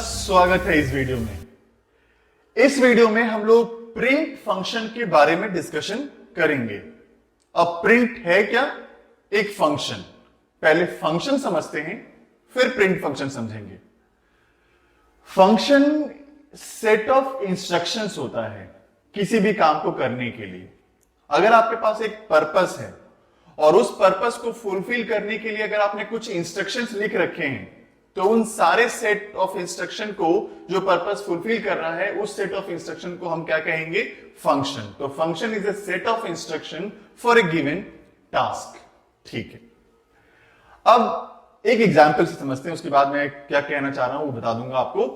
स्वागत है इस वीडियो में। इस वीडियो में हम लोग प्रिंट फंक्शन के बारे में डिस्कशन करेंगे। अब प्रिंट है क्या? एक फंक्शन। पहले फंक्शन समझते हैं, फिर प्रिंट फंक्शन समझेंगे। फंक्शन सेट ऑफ इंस्ट्रक्शंस होता है किसी भी काम को करने के लिए। अगर आपके पास एक पर्पस है और उस पर्पस को फुलफिल करने के लिए अगर आपने कुछ इंस्ट्रक्शंस लिख रखे हैं, तो उन सारे सेट ऑफ इंस्ट्रक्शन को जो पर्पस फुलफिल कर रहा है, उस सेट ऑफ इंस्ट्रक्शन को हम क्या कहेंगे? फंक्शन। तो function is a set of instruction for a given task. ठीक है, अब एक एग्जाम्पल से समझते हैं, उसके बाद मैं क्या कहना चाह रहा हूं वो बता दूंगा आपको।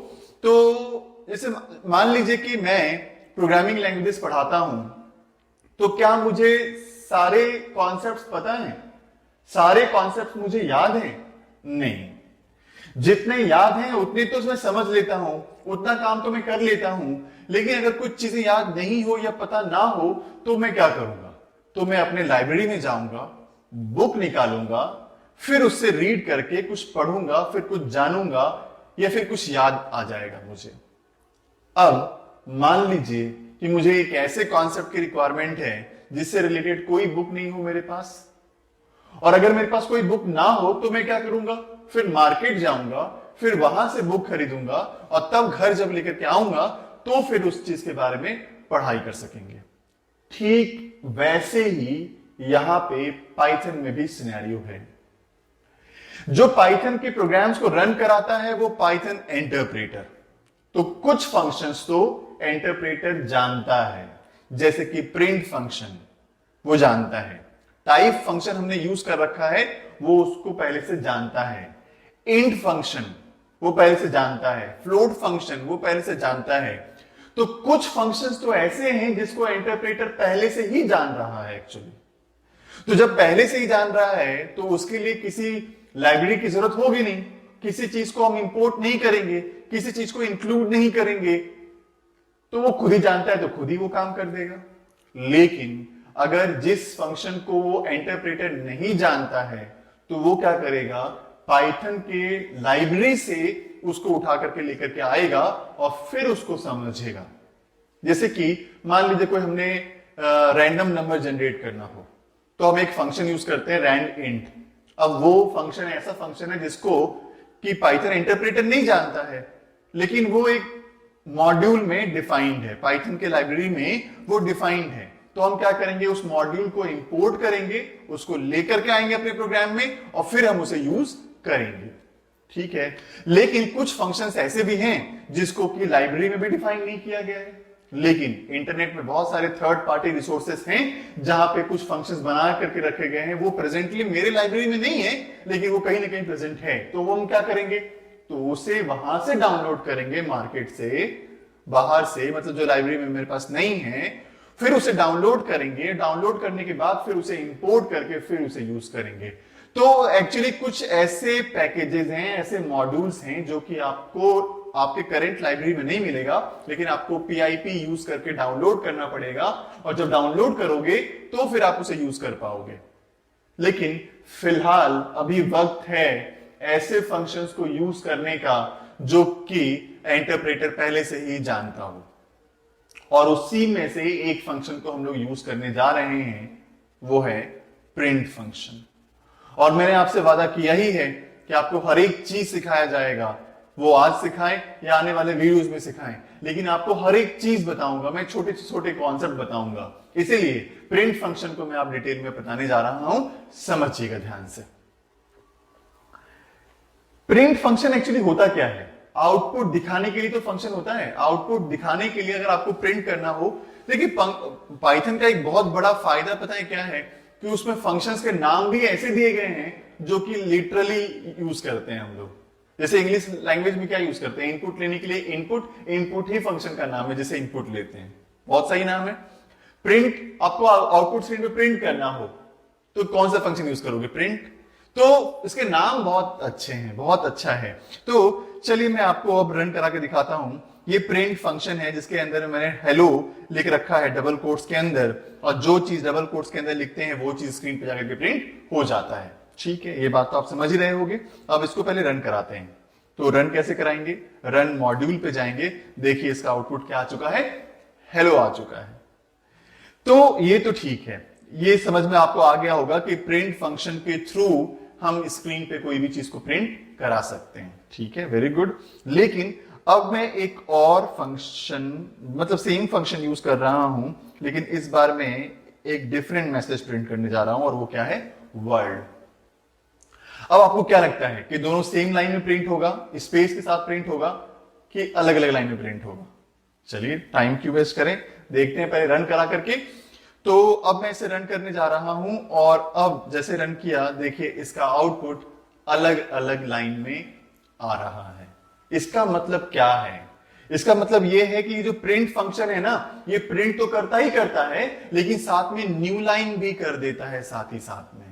तो जैसे मान लीजिए कि मैं प्रोग्रामिंग लैंग्वेजेस पढ़ाता हूं, तो क्या मुझे सारे कॉन्सेप्ट्स पता हैं? सारे कॉन्सेप्ट्स मुझे याद हैं? नहीं। जितने याद हैं उतने तो मैं समझ लेता हूं, उतना काम तो मैं कर लेता हूं। लेकिन अगर कुछ चीजें याद नहीं हो या पता ना हो तो मैं क्या करूंगा? तो मैं अपने लाइब्रेरी में जाऊंगा, बुक निकालूंगा, फिर उससे रीड करके कुछ पढ़ूंगा, फिर कुछ जानूंगा या फिर कुछ याद आ जाएगा मुझे। अब मान लीजिए कि मुझे एक ऐसे कॉन्सेप्ट की रिक्वायरमेंट है जिससे रिलेटेड कोई बुक नहीं हो मेरे पास, और अगर मेरे पास कोई बुक ना हो तो मैं क्या करूंगा? फिर मार्केट जाऊंगा, फिर वहां से बुक खरीदूंगा और तब घर जब लेकर के आऊंगा तो फिर उस चीज के बारे में पढ़ाई कर सकेंगे। ठीक वैसे ही यहां पे पाइथन में भी सिनेरियो है। जो पाइथन के प्रोग्राम्स को रन कराता है वो पाइथन इंटरप्रेटर। तो कुछ फंक्शंस तो इंटरप्रेटर जानता है, जैसे कि प्रिंट फंक्शन वो जानता है, टाइप फंक्शन हमने यूज कर रखा है वो उसको पहले से जानता है, इंट फंक्शन वो पहले से जानता है, फ्लोट फंक्शन वो पहले से जानता है। तो कुछ फंक्शंस तो ऐसे हैं जिसको इंटरप्रेटर पहले से ही जान रहा है एक्चुअली। तो जब पहले से ही जान रहा है तो उसके लिए किसी लाइब्रेरी की जरूरत होगी नहीं, किसी चीज को हम इंपोर्ट नहीं करेंगे, किसी चीज को इंक्लूड नहीं करेंगे, तो वो खुद ही जानता है तो खुद ही वो काम कर देगा। लेकिन अगर जिस फंक्शन को वो इंटरप्रेटर नहीं जानता है तो वो क्या करेगा? पाइथन के लाइब्रेरी से उसको उठा करके लेकर के आएगा और फिर उसको समझेगा। जैसे कि मान लीजिए कोई हमने रैंडम नंबर जनरेट करना हो तो हम एक फंक्शन यूज करते हैं रैंड इंट। अब वो फंक्शन ऐसा फंक्शन है जिसको कि पाइथन इंटरप्रेटर नहीं जानता है, लेकिन वो एक मॉड्यूल में डिफाइंड है, पाइथन के लाइब्रेरी में वो डिफाइंड है। तो हम क्या करेंगे? उस मॉड्यूल को इंपोर्ट करेंगे, उसको लेकर के आएंगे अपने प्रोग्राम में और फिर हम उसे यूज करेंगे। ठीक है, लेकिन कुछ फंक्शंस ऐसे भी हैं जिसको कि लाइब्रेरी में भी डिफाइन नहीं किया गया है, लेकिन इंटरनेट में बहुत सारे थर्ड पार्टी रिसोर्सेस हैं जहां पे कुछ फंक्शंस बना करके रखे गए हैं। वो प्रेजेंटली मेरे लाइब्रेरी में नहीं है, लेकिन वो कहीं ना कहीं प्रेजेंट है। तो वो हम क्या करेंगे? तो उसे वहां से डाउनलोड करेंगे, मार्केट से, बाहर से, मतलब जो लाइब्रेरी में मेरे पास नहीं है, फिर उसे डाउनलोड करेंगे। डाउनलोड करने के बाद फिर उसे इंपोर्ट करके फिर उसे यूज करेंगे। तो एक्चुअली कुछ ऐसे पैकेजेस हैं, ऐसे मॉड्यूल्स हैं जो कि आपको आपके करंट लाइब्रेरी में नहीं मिलेगा, लेकिन आपको पीआईपी यूज करके डाउनलोड करना पड़ेगा, और जब डाउनलोड करोगे तो फिर आप उसे यूज कर पाओगे। लेकिन फिलहाल अभी वक्त है ऐसे फंक्शंस को यूज करने का जो कि इंटरप्रेटर पहले से ही जानता हो, और उसी में से एक फंक्शन को हम लोग यूज करने जा रहे हैं, वो है प्रिंट फंक्शन। और मैंने आपसे वादा किया ही है कि आपको हर एक चीज सिखाया जाएगा, वो आज सिखाएं या आने वाले वीडियोस में सिखाएं, लेकिन आपको हर एक चीज बताऊंगा, मैं छोटे से छोटे कॉन्सेप्ट बताऊंगा। इसीलिए प्रिंट फंक्शन को मैं आप डिटेल में बताने जा रहा हूं, समझिएगा ध्यान से। प्रिंट फंक्शन एक्चुअली होता क्या है? आउटपुट दिखाने के लिए तो फंक्शन होता है। आउटपुट दिखाने के लिए अगर आपको प्रिंट करना हो, देखिए पाइथन का एक बहुत बड़ा फायदा पता है क्या है? कि उसमें फंक्शंस के नाम भी ऐसे दिए गए हैं जो कि लिटरली यूज करते हैं हम लोग। जैसे इंग्लिश लैंग्वेज में क्या यूज करते हैं? इनपुट लेने के लिए इनपुट ही फंक्शन का नाम है, जैसे इनपुट लेते हैं, बहुत सही नाम है। प्रिंट, आपको आउटपुट स्क्रीन पे प्रिंट करना हो तो कौन सा फंक्शन यूज करोगे? प्रिंट। तो इसके नाम बहुत अच्छे हैं, बहुत अच्छा है। तो चलिए मैं आपको अब रन करा के दिखाता हूं। ये प्रिंट फंक्शन है जिसके अंदर मैंने हेलो लिख रखा है डबल कोट्स के अंदर, और जो चीज डबल कोट्स के अंदर लिखते हैं वो चीज स्क्रीन पे जाकर के प्रिंट हो जाता है। ठीक है, ये बात तो आप समझ ही रहे होंगे। अब इसको पहले रन कराते हैं। तो रन कैसे कराएंगे, रन मॉड्यूल पे जाएंगे, देखिए इसका आउटपुट क्या आ चुका है, हेलो आ चुका है। तो ये तो ठीक है, ये समझ में आपको आ गया होगा कि प्रिंट फंक्शन के थ्रू हम स्क्रीन पे कोई भी चीज को प्रिंट करा सकते हैं, ठीक है, वेरी गुड। लेकिन अब मैं एक और फंक्शन, मतलब सेम फंक्शन यूज कर रहा हूं, लेकिन इस बार मैं एक डिफरेंट मैसेज प्रिंट करने जा रहा हूं, और वो क्या है, वर्ल्ड। अब आपको क्या लगता है कि दोनों सेम लाइन में प्रिंट होगा, स्पेस के साथ प्रिंट होगा, कि अलग अलग लाइन में प्रिंट होगा? चलिए टाइम क्यों वेस्ट करें, देखते हैं पहले रन करा करके। तो अब मैं इसे रन करने जा रहा हूं, और अब जैसे रन किया, देखिए इसका आउटपुट अलग अलग लाइन में आ रहा है। इसका मतलब क्या है, इसका मतलब यह है कि ये जो प्रिंट फंक्शन है ना, ये प्रिंट तो करता ही करता है, लेकिन साथ में न्यू लाइन भी कर देता है साथ ही साथ में।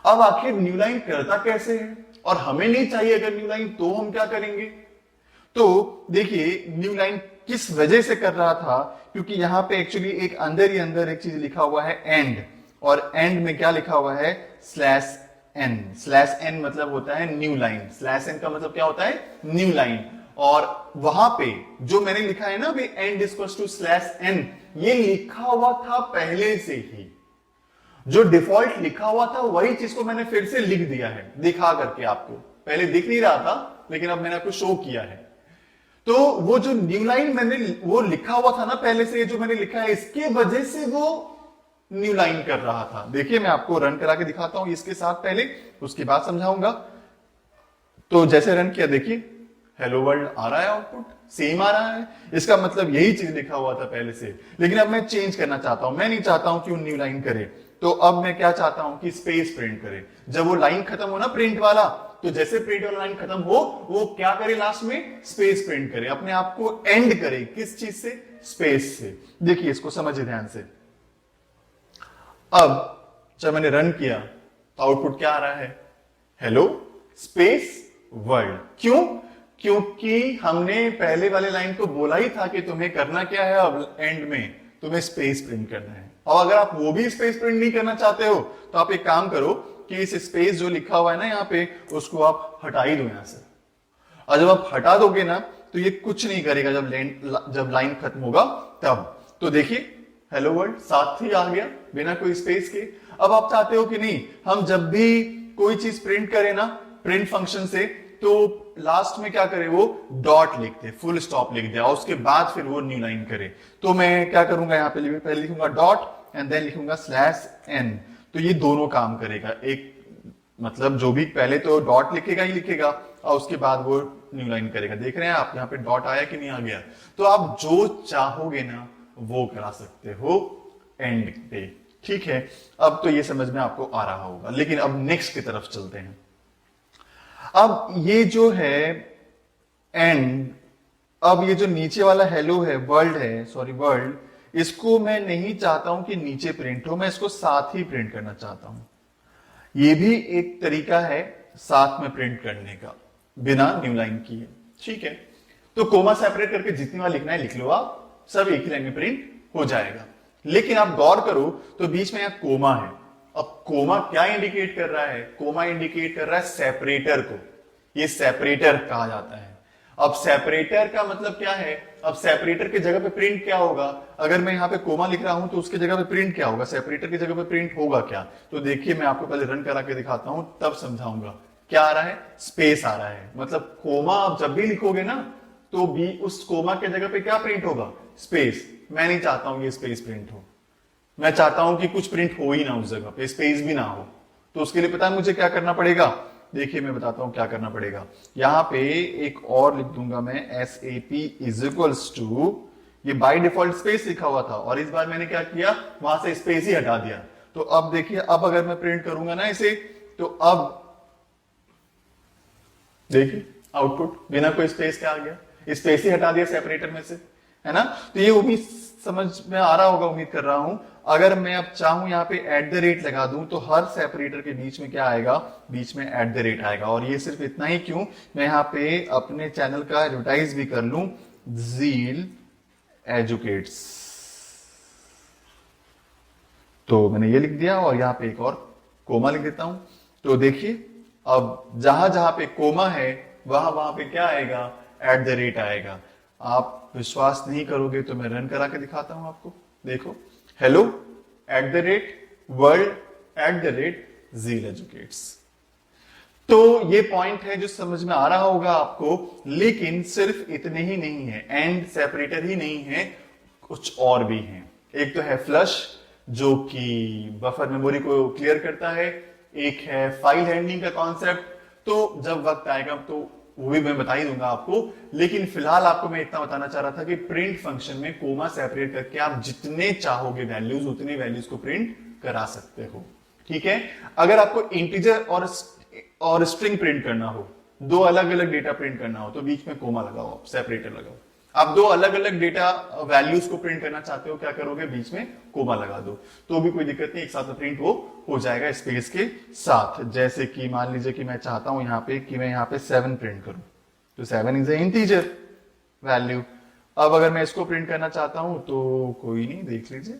अब आखिर न्यू लाइन करता कैसे है, और हमें नहीं चाहिए अगर न्यू लाइन, तो हम क्या करेंगे? तो देखिए न्यू लाइन किस वजह से कर रहा था, क्योंकि यहां पे एक्चुअली एक अंदर ही अंदर एक चीज लिखा हुआ है एंड, और एंड में क्या लिखा हुआ है, स्लैश एन। स्लैश एन मतलब होता है न्यू लाइन, स्लैश एन का मतलब क्या होता है, न्यू लाइन। और वहां पे जो मैंने लिखा है ना अभी, and equals to slash N, ये लिखा हुआ था पहले से ही, जो डिफॉल्ट लिखा हुआ था वही चीज को मैंने फिर से लिख दिया है, दिखा करके आपको। पहले दिख नहीं रहा था, लेकिन अब मैंने आपको शो किया है। तो वो जो न्यू लाइन मैंने वो लिखा हुआ था ना पहले से, जो मैंने लिखा है, इसके वजह से वो न्यू लाइन कर रहा था। देखिए मैं आपको रन करा के दिखाता हूं इसके साथ पहले, उसके बाद समझाऊंगा। तो जैसे रन किया, देखिए हेलो वर्ल्ड आ रहा है, आउटपुट सेम आ रहा है। इसका मतलब यही चीज लिखा हुआ था पहले से, लेकिन अब मैं चेंज करना चाहता हूं। मैं नहीं चाहता हूं कि वो न्यू लाइन करे, तो अब मैं क्या चाहता हूं कि स्पेस प्रिंट करे। जब वो लाइन खत्म हो ना प्रिंट वाला, तो जैसे प्रिंट वाला लाइन खत्म हो, वो क्या करे, लास्ट में स्पेस प्रिंट करे, अपने आप को एंड करे। किस चीज से, स्पेस से। देखिए इसको समझिए ध्यान से। अब जब मैंने रन किया तो आउटपुट क्या आ रहा है, हेलो स्पेस वर्ल्ड। क्यों? क्योंकि हमने पहले वाले लाइन को बोला ही था कि तुम्हें करना क्या है, अब एंड में तुम्हें स्पेस प्रिंट करना है। और अगर आप वो भी स्पेस प्रिंट नहीं करना चाहते हो, तो आप एक काम करो कि इस स्पेस जो लिखा हुआ है ना यहाँ पे, उसको आप हटा ही दो यहां से। और जब आप हटा दोगे ना, तो ये कुछ नहीं करेगा जब लाइन खत्म होगा तब। तो देखिए हेलो वर्ल्ड साथ ही आ गया बिना कोई स्पेस के। अब आप चाहते हो कि नहीं, हम जब भी कोई चीज प्रिंट करें ना प्रिंट फंक्शन से, तो लास्ट में क्या करे, वो डॉट लिख दे, फुल स्टॉप लिख दे, और उसके बाद फिर वो न्यू लाइन करे। तो मैं क्या करूंगा, यहाँ पे पहले लिखूंगा डॉट एंड देन लिखूंगा स्लैश एन। तो ये दोनों काम करेगा। एक मतलब जो भी पहले तो डॉट लिखेगा ही लिखेगा, और उसके बाद वो न्यू लाइन करेगा। देख रहे हैं आप यहाँ पे डॉट आया कि नहीं आ गया? तो आप जो चाहोगे ना वो करा सकते हो एंड पे, ठीक है। अब तो ये समझ में आपको आ रहा होगा, लेकिन अब नेक्स्ट की तरफ चलते हैं। अब ये जो है एंड, अब ये जो नीचे वाला हेलो है, वर्ल्ड है, सॉरी वर्ल्ड, इसको मैं नहीं चाहता हूं कि नीचे प्रिंट हो, मैं इसको साथ ही प्रिंट करना चाहता हूं। ये भी एक तरीका है साथ में प्रिंट करने का, बिना न्यू लाइन किए, ठीक है। तो कोमा सेपरेट करके जितनी बार लिखना है लिख लो आप, सब एक ही लाइन में प्रिंट हो जाएगा। लेकिन आप गौर करो तो बीच में यहां कोमा है। अब कोमा क्या इंडिकेट कर रहा है? कोमा इंडिकेट कर रहा है सेपरेटर को, ये सेपरेटर कहा जाता है। अब सेपरेटर का मतलब क्या है? अब सेपरेटर की जगह पे प्रिंट क्या होगा? अगर मैं यहाँ पे कोमा लिख रहा हूं तो उसकी जगह पे प्रिंट क्या होगा? सेपरेटर की जगह पे प्रिंट होगा क्या? तो देखिए मैं आपको पहले रन करा के दिखाता हूं, तब समझाऊंगा। क्या आ रहा है? स्पेस आ रहा है। मतलब कोमा आप जब भी लिखोगे ना, तो भी उस कोमा के जगह पे क्या प्रिंट होगा? स्पेस। मैं नहीं चाहता हूं ये स्पेस प्रिंट हो, मैं चाहता हूं कि कुछ प्रिंट हो ही ना उस जगह पे, स्पेस भी ना हो। तो उसके लिए पता है मुझे क्या करना पड़ेगा? देखिए मैं बताता हूं क्या करना पड़ेगा। यहां पे एक और लिख दूंगा मैं, SAP इज इक्वल्स टू, ये बाय डिफॉल्ट स्पेस लिखा हुआ था, और इस बार मैंने क्या किया, वहां से स्पेस ही हटा दिया। तो अब देखिए, अब अगर मैं प्रिंट करूंगा ना इसे, तो अब देखिए आउटपुट बिना कोई स्पेस के आ गया, स्पेस ही हटा दिया सेपरेटर में से, है ना। तो ये उम्मीद समझ में आ रहा होगा, उम्मीद कर रहा हूं। अगर मैं अब चाहूं यहाँ पे @ लगा दूं, तो हर सेपरेटर के बीच में क्या आएगा? बीच में @ आएगा। और ये सिर्फ इतना ही क्यों, मैं यहाँ पे अपने चैनल का एडवर्टाइज भी कर लूं, ज़ील एजुकेट्स। तो मैंने ये लिख दिया, और यहाँ पे एक और कोमा लिख देता हूं। तो देखिए अब जहां जहां पे कोमा है वहां पे क्या आएगा, एट द रेट आएगा। आप विश्वास नहीं करोगे तो मैं रन करा के दिखाता हूं आपको। देखो, hello at the rate world at the rate zeal educates. तो ये पॉइंट है जो समझ में आ रहा होगा आपको, लेकिन सिर्फ इतने ही नहीं है, एंड सेपरेटर ही नहीं है, कुछ और भी है। एक तो है फ्लश जो कि बफर मेमोरी को क्लियर करता है, एक है फाइल हैंडलिंग का कॉन्सेप्ट। तो जब वक्त आएगा तो वो भी मैं बता ही दूंगा आपको, लेकिन फिलहाल आपको मैं इतना बताना चाह रहा था कि प्रिंट फंक्शन में कोमा सेपरेट करके आप जितने चाहोगे वैल्यूज उतने वैल्यूज को प्रिंट करा सकते हो। ठीक है, अगर आपको इंटीजर और स्ट्रिंग प्रिंट करना हो, दो अलग अलग डेटा प्रिंट करना हो, तो बीच में कोमा लगाओ, सेपरेटर लगाओ। आप दो अलग अलग डेटा वैल्यूज को प्रिंट करना चाहते हो, क्या करोगे, बीच में कोमा लगा दो, तो भी कोई दिक्कत नहीं, एक साथ प्रिंट वो हो जाएगा स्पेस के साथ। जैसे कि मान लीजिए कि मैं चाहता हूं यहाँ पे कि मैं यहाँ पे 7 प्रिंट करूं, तो 7 इज ए इंटीजर वैल्यू। अब अगर मैं इसको प्रिंट करना चाहता हूं तो कोई नहीं, देख लीजिए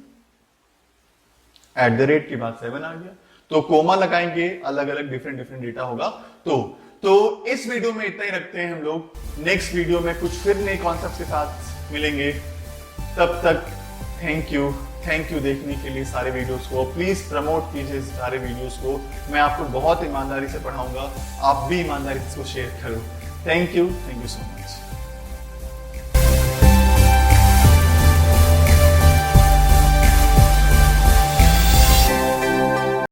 एट द रेट के बाद 7 आ गया। तो कोमा लगाएंगे, अलग अलग डिफरेंट डेटा होगा। तो इस वीडियो में इतना ही रखते हैं हम लोग। नेक्स्ट वीडियो में कुछ फिर नए कॉन्सेप्ट के साथ मिलेंगे। तब तक थैंक यू देखने के लिए सारे वीडियोस को। प्लीज प्रमोट कीजिए सारे वीडियोस को, मैं आपको बहुत ईमानदारी से पढ़ाऊंगा, आप भी ईमानदारी से इसको शेयर करो। Thank you so much.